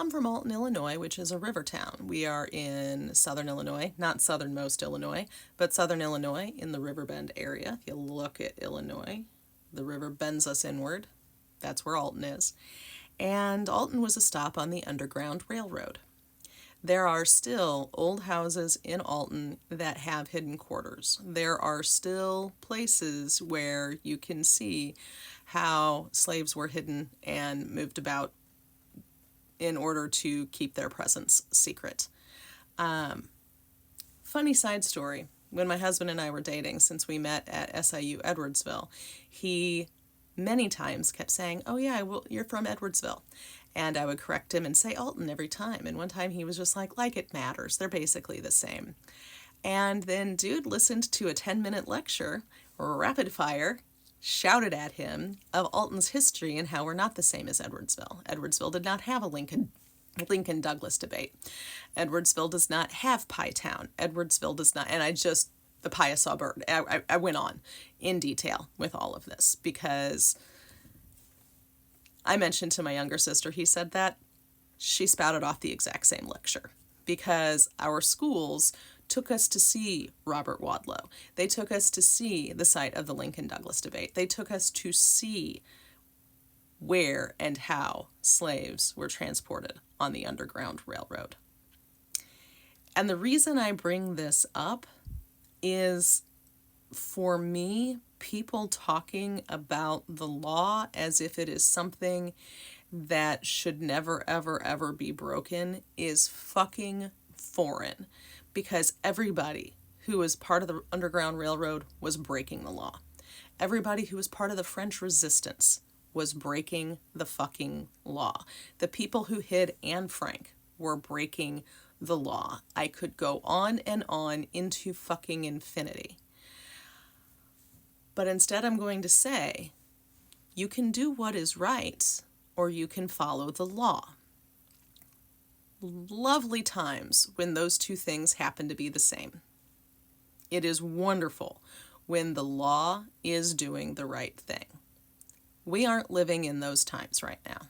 I'm from Alton, Illinois, which is a river town. We are in southern Illinois, not southernmost Illinois, but southern Illinois in the Riverbend area. If you look at Illinois, the river bends us inward. That's where Alton is. And Alton was a stop on the Underground Railroad. There are still old houses in Alton that have hidden quarters. There are still places where you can see how slaves were hidden and moved about in order to keep their presence secret. Funny side story. When my husband and I were dating, since we met at SIU Edwardsville, he many times kept saying, "Oh yeah, well, you're from Edwardsville." And I would correct him and say Alton every time. And one time he was just like it matters. They're basically the same. And then dude listened to a 10-minute lecture, rapid fire, shouted at him of Alton's history and how we're not the same as Edwardsville. Edwardsville did not have a Lincoln-Douglas debate. Edwardsville does not have Pie Town. Edwardsville does not, and the pie I saw bird. I went on in detail with all of this because I mentioned to my younger sister, he said that she spouted off the exact same lecture because our schools took us to see Robert Wadlow. They took us to see the site of the Lincoln-Douglas debate. They took us to see where and how slaves were transported on the Underground Railroad. And the reason I bring this up is, for me, people talking about the law as if it is something that should never, ever, ever be broken is fucking foreign. Because everybody who was part of the Underground Railroad was breaking the law. Everybody who was part of the French Resistance was breaking the fucking law. The people who hid Anne Frank were breaking the law. I could go on and on into fucking infinity. But instead I'm going to say, you can do what is right, or you can follow the law. Lovely times when those two things happen to be the same. It is wonderful when the law is doing the right thing. We aren't living in those times right now.